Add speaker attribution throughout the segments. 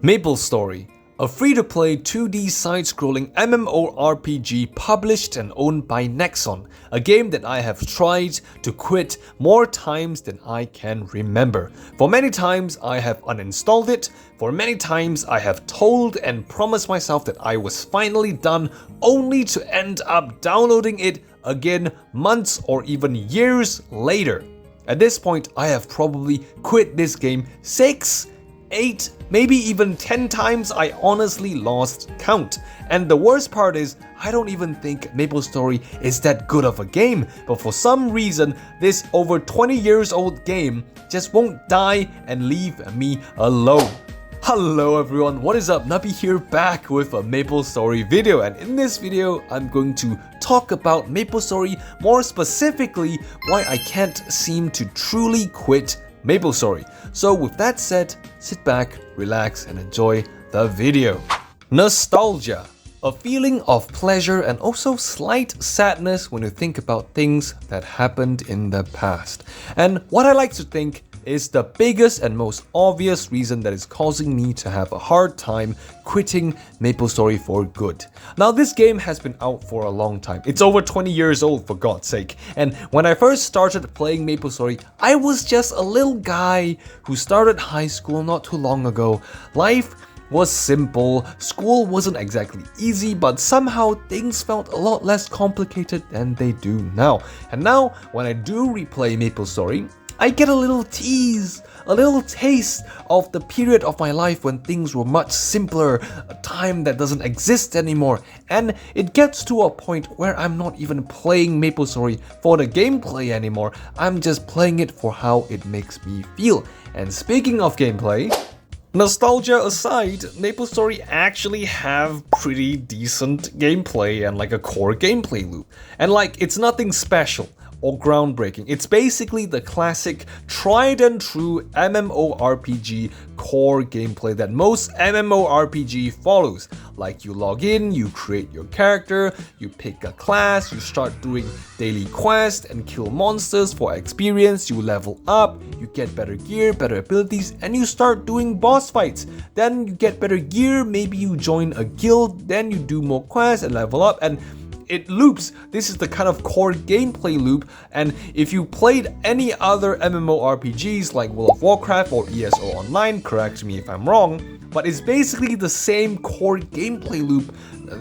Speaker 1: MapleStory, a free-to-play 2D side-scrolling MMORPG published and owned by Nexon, a game that I have tried to quit more times than I can remember. For many times I have uninstalled it, for many times I have told and promised myself that I was finally done, only to end up downloading it again months or even years later. At this point, I have probably quit this game 6, 8, maybe even 10 times. I honestly lost count. And the worst part is, I don't even think MapleStory is that good of a game, but for some reason, this over 20 years old game just won't die and leave me alone. Hello everyone, what is up? Nubby here, back with a MapleStory video, and in this video I'm going to talk about MapleStory, more specifically why I can't seem to truly quit MapleStory. So with that said, sit back, relax and enjoy the video. Nostalgia. A feeling of pleasure and also slight sadness when you think about things that happened in the past. And what I like to think is the biggest and most obvious reason that is causing me to have a hard time quitting MapleStory for good. Now, this game has been out for a long time. It's over 20 years old, for God's sake. And when I first started playing MapleStory, I was just a little guy who started high school not too long ago. Life was simple, school wasn't exactly easy, but somehow things felt a lot less complicated than they do now. And now, when I do replay MapleStory, I get a little tease, a little taste of the period of my life when things were much simpler, a time that doesn't exist anymore, and it gets to a point where I'm not even playing MapleStory for the gameplay anymore, I'm just playing it for how it makes me feel. And speaking of gameplay, nostalgia aside, MapleStory actually have pretty decent gameplay and like a core gameplay loop. And like, it's nothing special or groundbreaking. It's basically the classic tried and true MMORPG core gameplay that most MMORPG follows. Like, you log in, you create your character, you pick a class, you start doing daily quests and kill monsters for experience, you level up, you get better gear, better abilities, and you start doing boss fights. Then you get better gear, maybe you join a guild, then you do more quests and level up, and it loops. This is the kind of core gameplay loop, and if you played any other MMORPGs like World of Warcraft or ESO Online, correct me if I'm wrong, but it's basically the same core gameplay loop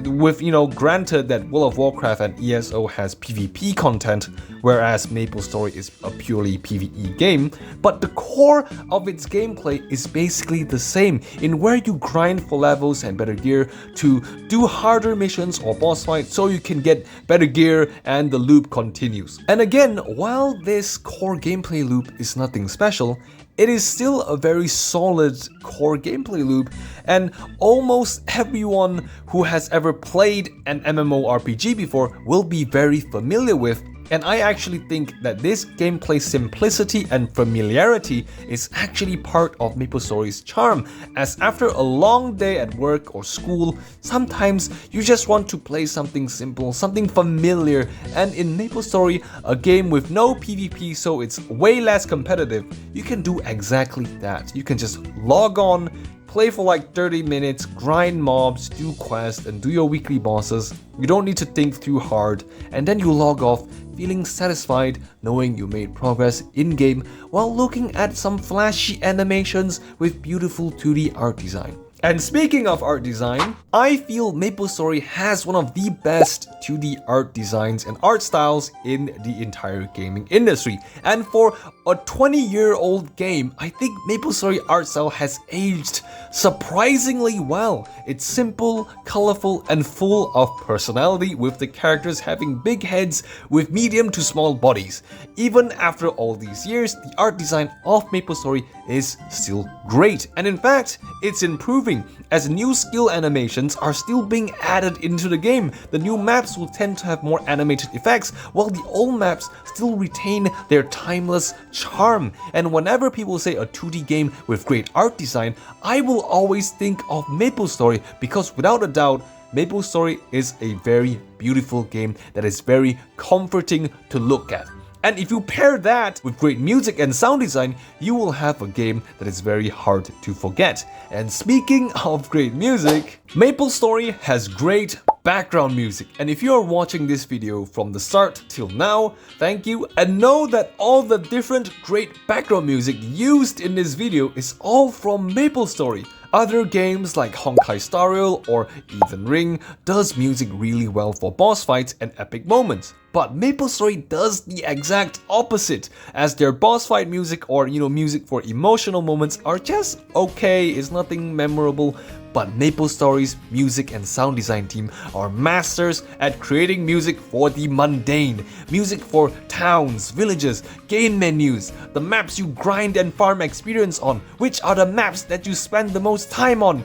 Speaker 1: with, granted that World of Warcraft and ESO has PvP content, whereas MapleStory is a purely PvE game, but the core of its gameplay is basically the same, in where you grind for levels and better gear to do harder missions or boss fights so you can get better gear and the loop continues. And again, while this core gameplay loop is nothing special, it is still a very solid core gameplay loop, and almost everyone who has ever played an MMORPG before will be very familiar with. And I actually think that this gameplay simplicity and familiarity is actually part of MapleStory's charm, as after a long day at work or school, sometimes you just want to play something simple, something familiar, and in MapleStory, a game with no PvP, so it's way less competitive, you can do exactly that. You can just log on, play for like 30 minutes, grind mobs, do quests, and do your weekly bosses. You don't need to think too hard, and then you log off feeling satisfied knowing you made progress in-game while looking at some flashy animations with beautiful 2D art design. And speaking of art design, I feel MapleStory has one of the best 2D art designs and art styles in the entire gaming industry. And for a 20-year-old game, I think MapleStory art style has aged surprisingly well. It's simple, colorful, and full of personality, with the characters having big heads with medium to small bodies. Even after all these years, the art design of MapleStory is still great. And in fact, it's improving as new skill animations are still being added into the game. The new maps will tend to have more animated effects, while the old maps still retain their timeless charm. And whenever people say a 2D game with great art design, I will always think of MapleStory, because without a doubt, MapleStory is a very beautiful game that is very comforting to look at. And if you pair that with great music and sound design, you will have a game that is very hard to forget. And speaking of great music, MapleStory has great background music. And if you are watching this video from the start till now, thank you. And know that all the different great background music used in this video is all from MapleStory. Other games like Honkai Star Rail or even Ring does music really well for boss fights and epic moments. But MapleStory does the exact opposite, as their boss fight music or music for emotional moments are just okay, it's nothing memorable. But MapleStory's music and sound design team are masters at creating music for the mundane, music for towns, villages, game menus, the maps you grind and farm experience on, which are the maps that you spend the most time on.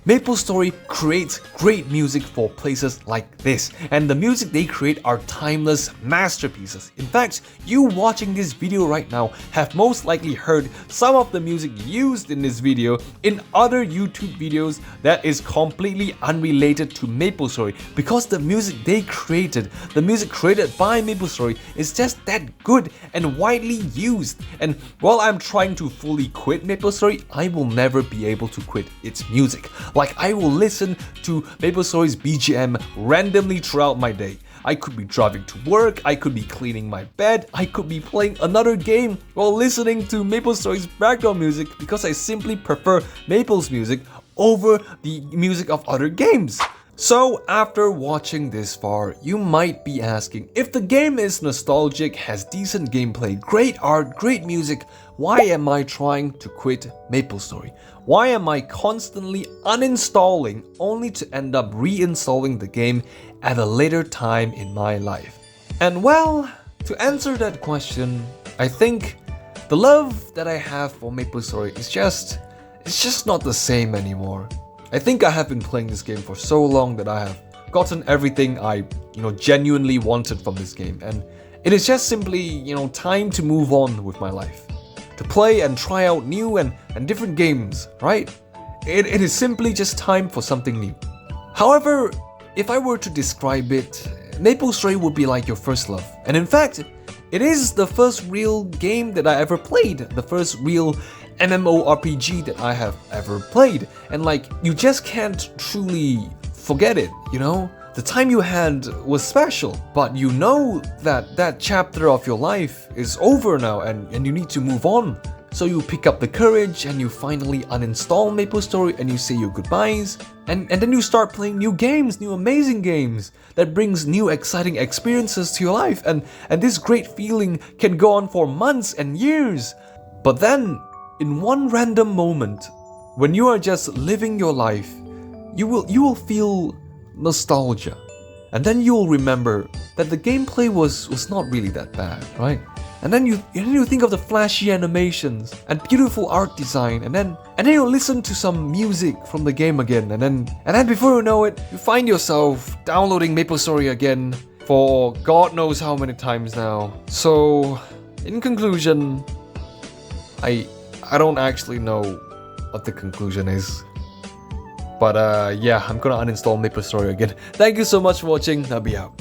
Speaker 1: MapleStory creates great music for places like this, and the music they create are timeless masterpieces. In fact, you watching this video right now have most likely heard some of the music used in this video in other YouTube videos that is completely unrelated to MapleStory, because the music they created, the music created by MapleStory, is just that good and widely used. And while I'm trying to fully quit MapleStory, I will never be able to quit its music. Like, I will listen to MapleStory's BGM randomly throughout my day. I could be driving to work, I could be cleaning my bed, I could be playing another game while listening to MapleStory's background music, because I simply prefer Maple's music over the music of other games. So after watching this far, you might be asking, if the game is nostalgic, has decent gameplay, great art, great music, why am I trying to quit MapleStory? Why am I constantly uninstalling only to end up reinstalling the game at a later time in my life? And well, to answer that question, I think the love that I have for MapleStory is just not the same anymore. I think I have been playing this game for so long that I have gotten everything I, genuinely wanted from this game, and it is just simply, time to move on with my life. To play and try out new and different games, right? It is simply just time for something new. However, if I were to describe it, MapleStory would be like your first love. And in fact, it is the first real game that I ever played, the first real MMORPG that I have ever played. And you just can't truly forget it, The time you had was special, but that chapter of your life is over now and you need to move on. So you pick up the courage and you finally uninstall MapleStory and you say your goodbyes. And then you start playing new games, new amazing games that brings new exciting experiences to your life. And this great feeling can go on for months and years. But then, in one random moment, when you are just living your life, you will feel nostalgia. And then you will remember that the gameplay was not really that bad, right? And then you think of the flashy animations and beautiful art design, and then you listen to some music from the game again, and then before you know it, you find yourself downloading MapleStory again for God knows how many times now. So, in conclusion, I don't actually know what the conclusion is. But yeah, I'm gonna uninstall MapleStory again. Thank you so much for watching. Nubby out.